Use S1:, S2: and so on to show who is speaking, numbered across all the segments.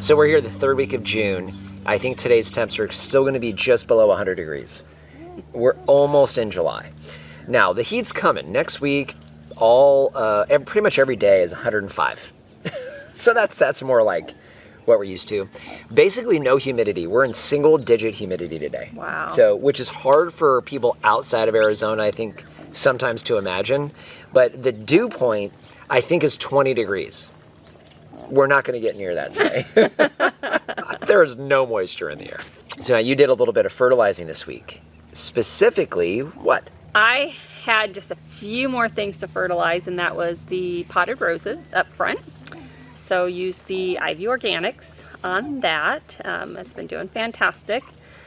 S1: So we're here the third week of June. I think today's temps are still going to be just below 100 degrees. We're almost in July. Now the heat's coming. Next week, pretty much every day is 105. So that's more like what we're used to. Basically no humidity. We're in single digit humidity today.
S2: Wow.
S1: So, which is hard for people outside of Arizona, I think, sometimes to imagine. But the dew point, I think, is 20 degrees. We're not going to get near that today. There is no moisture in the air. So now you did a little bit of fertilizing this week. Specifically, what?
S2: I had just a few more things to fertilize, and that was the potted roses up front. So use the Ivy Organics on that. It's been doing fantastic.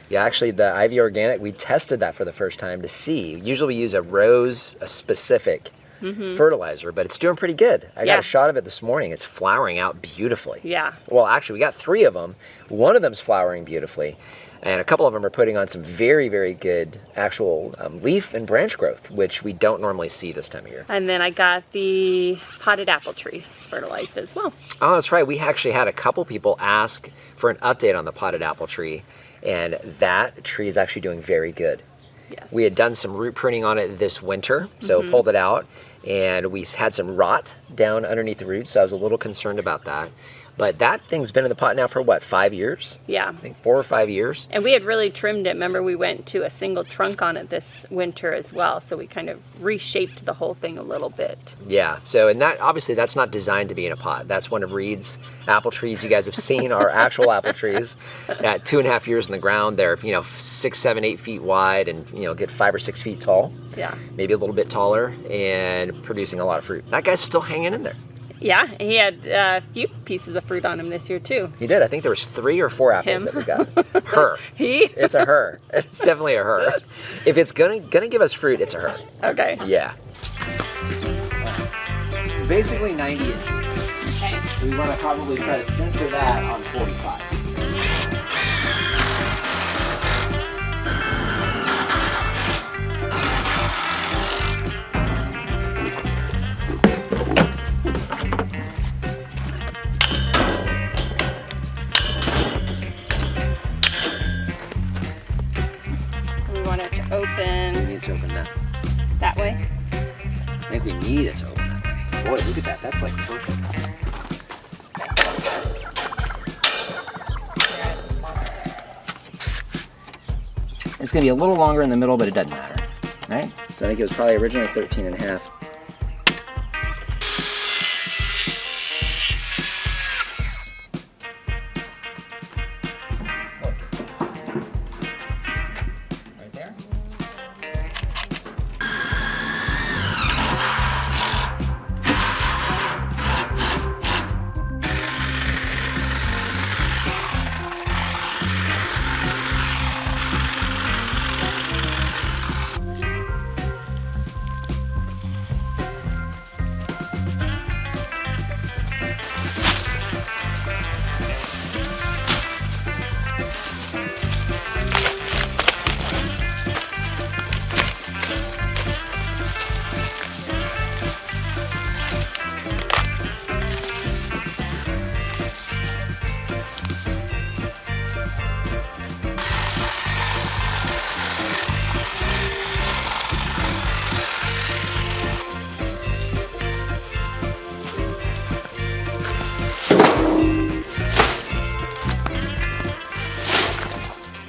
S1: Yeah, actually the Ivy Organic, we tested that for the first time to see. Usually we use a specific fertilizer, but it's doing pretty good. I got a shot of it this morning. It's flowering out beautifully.
S2: Yeah.
S1: Well, actually, we got 3 of them. One of them's flowering beautifully, and a couple of them are putting on some very, very good actual leaf and branch growth, which we don't normally see this time of year.
S2: And then I got the potted apple tree fertilized as well.
S1: Oh, that's right. We actually had a couple people ask for an update on the potted apple tree, and that tree is actually doing very good.
S2: Yes.
S1: We had done some root pruning on it this winter, so pulled it out, and we had some rot down underneath the roots, so I was a little concerned about that. But that thing's been in the pot now for what, 5 years?
S2: Yeah.
S1: I think 4 or 5 years.
S2: And we had really trimmed it. Remember, we went to a single trunk on it this winter as well, so we kind of reshaped the whole thing a little bit.
S1: Yeah, so, and that, obviously that's not designed to be in a pot. That's one of Reed's apple trees. You guys have seen our actual apple trees at 2.5 years in the ground. They're, 6, 7, 8 feet wide and, get 5 or 6 feet tall.
S2: Yeah.
S1: Maybe a little bit taller, and producing a lot of fruit. That guy's still hanging in there.
S2: Yeah, he had a few pieces of fruit on him this year too.
S1: He did. I think there was 3 or 4 apples that we got. Her.
S2: He?
S1: It's a her. It's definitely a her. If it's gonna give us fruit, it's a her.
S2: Okay.
S1: Yeah. Basically 90 inches.
S2: Okay.
S1: We want to probably try to center that on 45. We need to open that
S2: way.
S1: I think we need it to open that way. Boy, look at that. That's like perfect. It's gonna be a little longer in the middle, but it doesn't matter, right? So I think it was probably originally 13 and a half. Right there.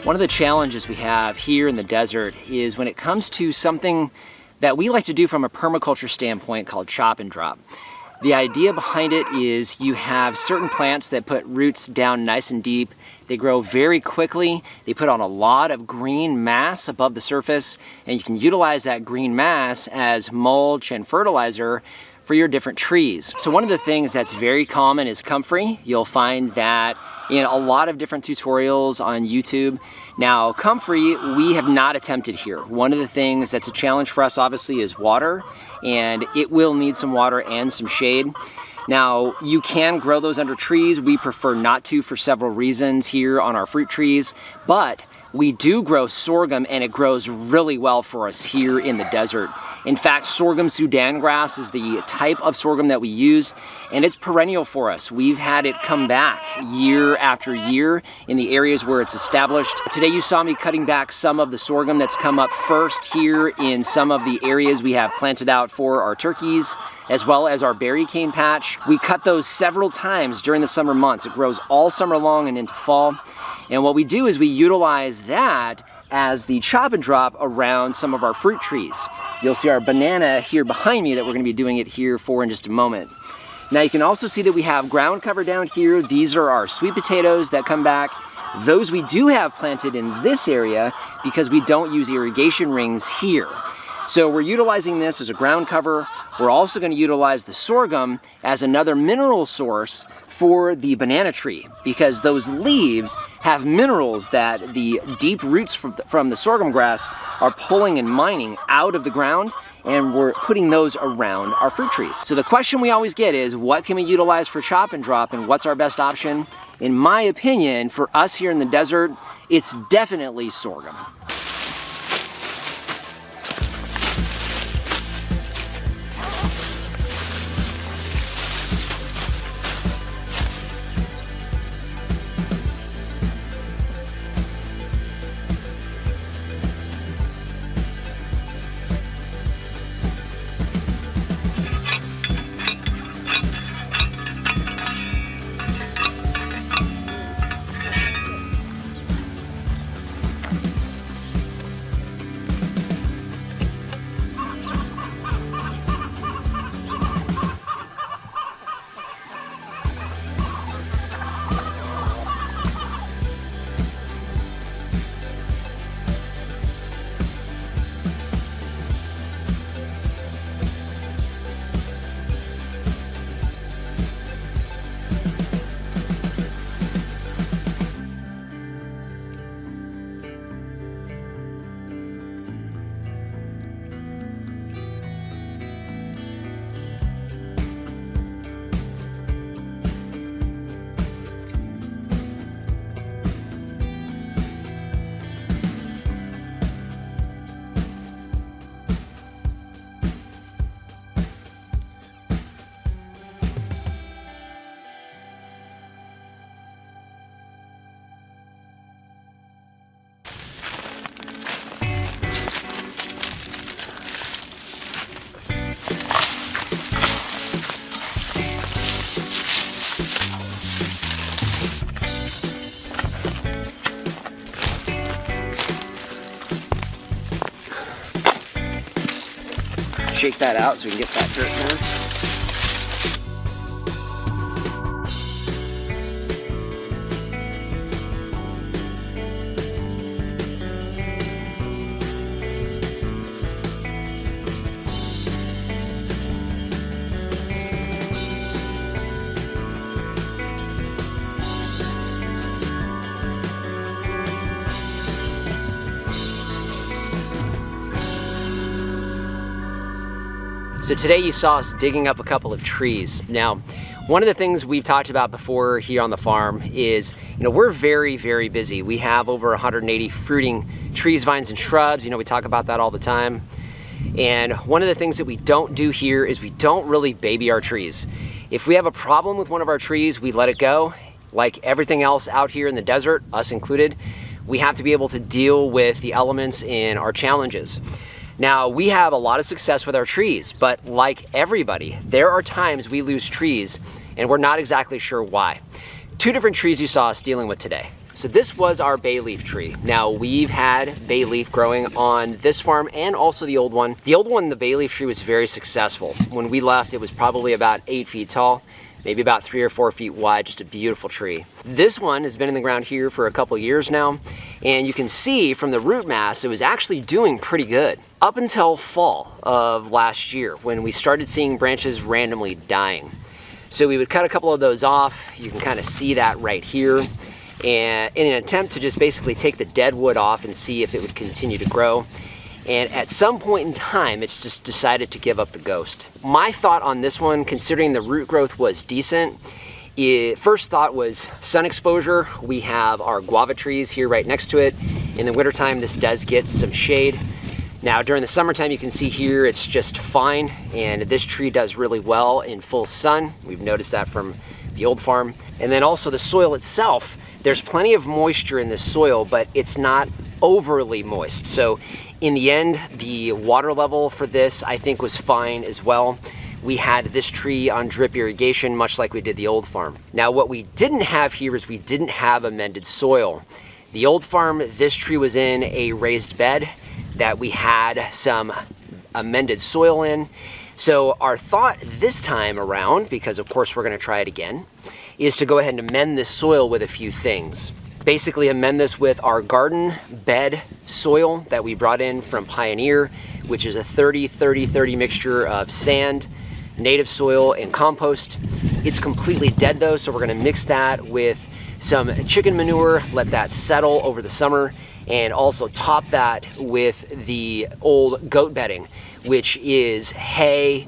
S1: One of the challenges we have here in the desert is when it comes to something that we like to do from a permaculture standpoint called chop and drop. The idea behind it is you have certain plants that put roots down nice and deep. They grow very quickly. They put on a lot of green mass above the surface, and you can utilize that green mass as mulch and fertilizer for your different trees. So one of the things that's very common is comfrey. You'll find that in a lot of different tutorials on YouTube. Now, comfrey, we have not attempted here. One of the things that's a challenge for us, obviously, is water, and it will need some water and some shade. Now, you can grow those under trees. We prefer not to for several reasons here on our fruit trees, but we do grow sorghum, and it grows really well for us here in the desert. In fact, sorghum Sudan grass is the type of sorghum that we use, and it's perennial for us. We've had it come back year after year in the areas where it's established. Today you saw me cutting back some of the sorghum that's come up first here in some of the areas we have planted out for our turkeys, as well as our berry cane patch. We cut those several times during the summer months. It grows all summer long and into fall. And what we do is we utilize that as the chop and drop around some of our fruit trees. You'll see our banana here behind me that we're gonna be doing it here for in just a moment. Now you can also see that we have ground cover down here. These are our sweet potatoes that come back. Those we do have planted in this area because we don't use irrigation rings here. So we're utilizing this as a ground cover. We're also going to utilize the sorghum as another mineral source for the banana tree because those leaves have minerals that the deep roots from the sorghum grass are pulling and mining out of the ground, and we're putting those around our fruit trees. So the question we always get is, what can we utilize for chop and drop, and what's our best option? In my opinion, for us here in the desert, it's definitely sorghum. shake that out so we can get that dirt in there. So today you saw us digging up a couple of trees. Now, one of the things we've talked about before here on the farm is, we're very, very busy. We have over 180 fruiting trees, vines, and shrubs. We talk about that all the time. And one of the things that we don't do here is we don't really baby our trees. If we have a problem with one of our trees, we let it go. Like everything else out here in the desert, us included, we have to be able to deal with the elements in our challenges. Now, we have a lot of success with our trees, but like everybody, there are times we lose trees and we're not exactly sure why. Two different trees you saw us dealing with today. So this was our bay leaf tree. Now, we've had bay leaf growing on this farm and also the old one. The old one, the bay leaf tree, was very successful. When we left, it was probably about 8 feet tall, maybe about 3 or 4 feet wide, just a beautiful tree. This one has been in the ground here for a couple years now, and you can see from the root mass, it was actually doing pretty good. Up until fall of last year, when we started seeing branches randomly dying. So we would cut a couple of those off. You can kind of see that right here. And in an attempt to just basically take the dead wood off and see if it would continue to grow. And at some point in time, it's just decided to give up the ghost. My thought on this one, considering the root growth was decent, first thought was sun exposure. We have our guava trees here right next to it. In the wintertime, this does get some shade. Now, during the summertime, you can see here, it's just fine. And this tree does really well in full sun. We've noticed that from the old farm. And then also the soil itself, there's plenty of moisture in this soil, but it's not overly moist. So in the end, the water level for this, I think, was fine as well. We had this tree on drip irrigation, much like we did the old farm. Now, what we didn't have here is we didn't have amended soil. The old farm, this tree was in a raised bed that we had some amended soil in. So our thought this time around, because of course we're gonna try it again, is to go ahead and amend this soil with a few things. Basically amend this with our garden bed soil that we brought in from Pioneer, which is a 30-30-30 mixture of sand, native soil, and compost. It's completely dead though, so we're gonna mix that with some chicken manure, let that settle over the summer, and also top that with the old goat bedding, which is hay,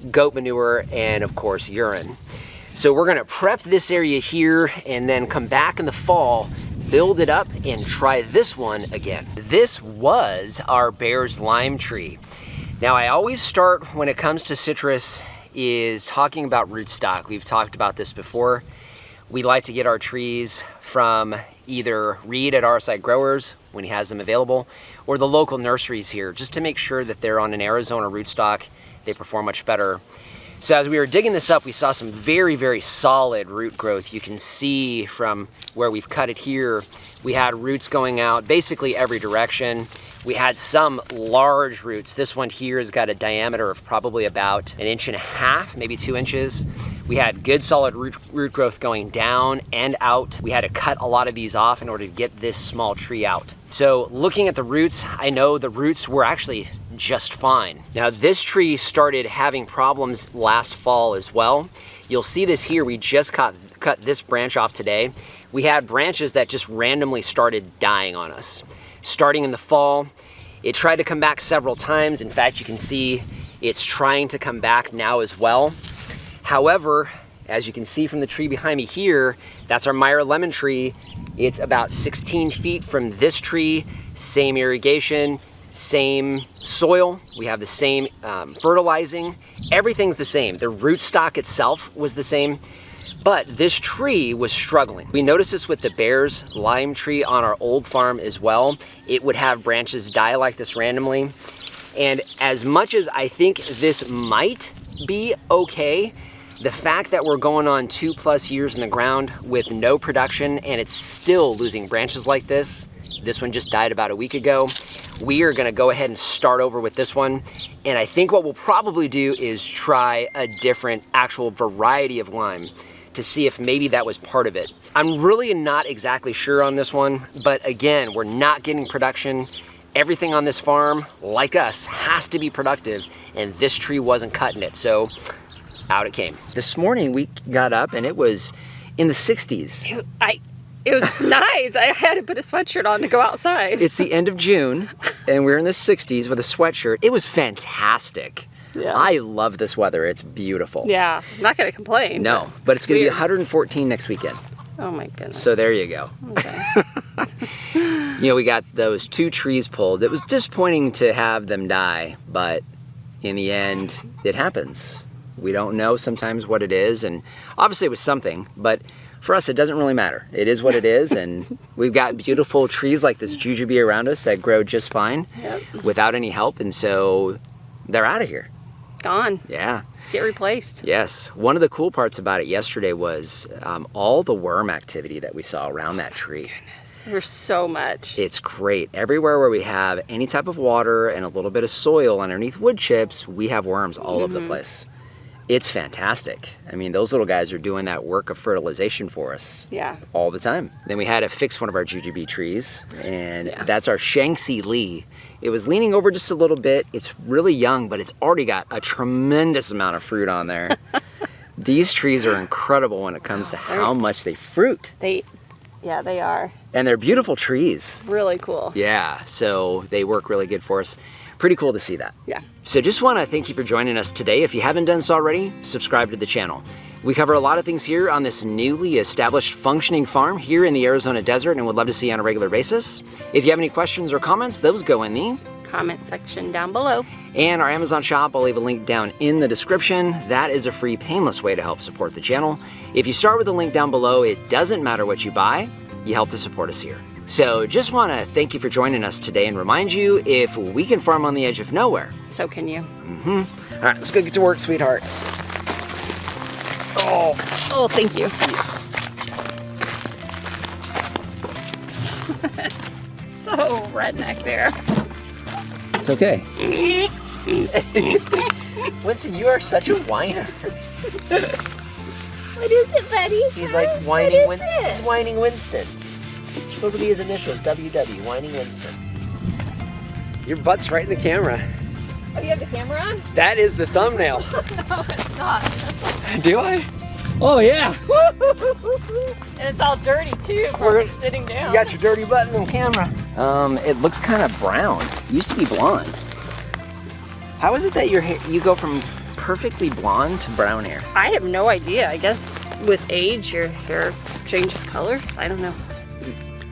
S1: goat manure, and of course urine. So we're gonna prep this area here and then come back in the fall, build it up, and try this one again. This was our Bear's lime tree. Now, I always start when it comes to citrus is talking about rootstock. We've talked about this before. We like to get our trees from either Reed at RSI Growers when he has them available, or the local nurseries here, just to make sure that they're on an Arizona rootstock. They perform much better. So as we were digging this up, we saw some very, very solid root growth. You can see from where we've cut it here, we had roots going out basically every direction. We had some large roots. This one here has got a diameter of probably about 1.5 inches, maybe 2 inches. We had good solid root growth going down and out. We had to cut a lot of these off in order to get this small tree out. So looking at the roots, I know the roots were actually just fine. Now this tree started having problems last fall as well. You'll see this here, we just cut this branch off today. We had branches that just randomly started dying on us. Starting in the fall, it tried to come back several times. In fact, you can see it's trying to come back now as well. However, as you can see from the tree behind me here, that's our Meyer lemon tree. It's about 16 feet from this tree, same irrigation, same soil. We have the same fertilizing. Everything's the same. The rootstock itself was the same, but this tree was struggling. We noticed this with the Bear's lime tree on our old farm as well. It would have branches die like this randomly. And as much as I think this might be okay, the fact that we're going on 2+ years in the ground with no production and it's still losing branches like this one just died about a week ago, we are gonna go ahead and start over with this one. And I think what we'll probably do is try a different actual variety of lime to see if maybe that was part of it. I'm really not exactly sure on this one, but again, we're not getting production. Everything on this farm, like us, has to be productive, and this tree wasn't cutting it, so out it came. This morning we got up and it was in the 60s.
S2: It was nice. I had to put a sweatshirt on to go outside.
S1: It's the end of June and we're in the 60s with a sweatshirt. It was fantastic.
S2: Yeah.
S1: I love this weather. It's beautiful.
S2: Yeah, I'm not gonna complain.
S1: No, but it's gonna be
S2: weird.
S1: 114 next weekend.
S2: Oh my goodness.
S1: So there you go.
S2: Okay.
S1: You know, we got those 2 trees pulled. It was disappointing to have them die, but in the end, it happens. We don't know sometimes what it is, and obviously it was something, but for us, it doesn't really matter. It is what it is, and we've got beautiful trees like this jujube around us that grow just fine without any help, and so they're out of here.
S2: Gone.
S1: Yeah.
S2: Get replaced.
S1: Yes. One of the cool parts about it yesterday was all the worm activity that we saw around that tree.
S2: There's so much.
S1: It's great. Everywhere where we have any type of water and a little bit of soil underneath wood chips, we have worms all over the place. It's fantastic. I mean, those little guys are doing that work of fertilization for us all the time. Then we had to fix one of our jujube trees, and that's our Shanxi Li. It was leaning over just a little bit. It's really young, but it's already got a tremendous amount of fruit on there. These trees are incredible when it comes to how much they fruit.
S2: Yeah, they are.
S1: And they're beautiful trees.
S2: Really cool.
S1: Yeah, so they work really good for us. Pretty cool to see that.
S2: Yeah.
S1: So just want to thank you for joining us today. If you haven't done so already, subscribe to the channel. We cover a lot of things here on this newly established functioning farm here in the Arizona desert, and would love to see you on a regular basis. If you have any questions or comments, those go in the
S2: comment section down below.
S1: And our Amazon shop, I'll leave a link down in the description. That is a free, painless way to help support the channel. If you start with the link down below, it doesn't matter what you buy, you help to support us here. So just want to thank you for joining us today and remind you, if we can farm on the edge of nowhere,
S2: so can you.
S1: All right, let's go get to work, sweetheart.
S2: Oh, thank you.
S1: Yes.
S2: So redneck there.
S1: It's okay. Winston, you are such a whiner.
S2: What is it, buddy?
S1: He's like whining Winston. He's whining Winston. Supposed to be his initials, WW, whining Winston. Your butt's right in the camera.
S2: Oh, you have the camera on?
S1: That is the thumbnail.
S2: No, it's not.
S1: Do I? Oh yeah.
S2: And it's all dirty too from sitting down.
S1: You got your dirty butt on camera. It looks kind of brown. It used to be blonde. How is it that your hair, you go from perfectly blonde to brown hair?
S2: I have no idea. I guess with age, your hair changes colors. I don't know.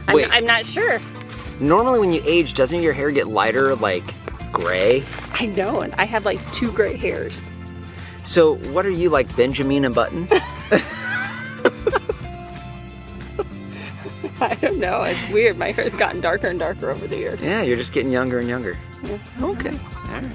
S2: I'm not sure.
S1: Normally when you age, doesn't your hair get lighter, like gray?
S2: I know, and I have like 2 gray hairs.
S1: So what are you, like Benjamin and Button?
S2: I don't know. It's weird. My hair's gotten darker and darker over the years.
S1: Yeah, you're just getting younger and younger.
S2: Yeah.
S1: Okay. All right.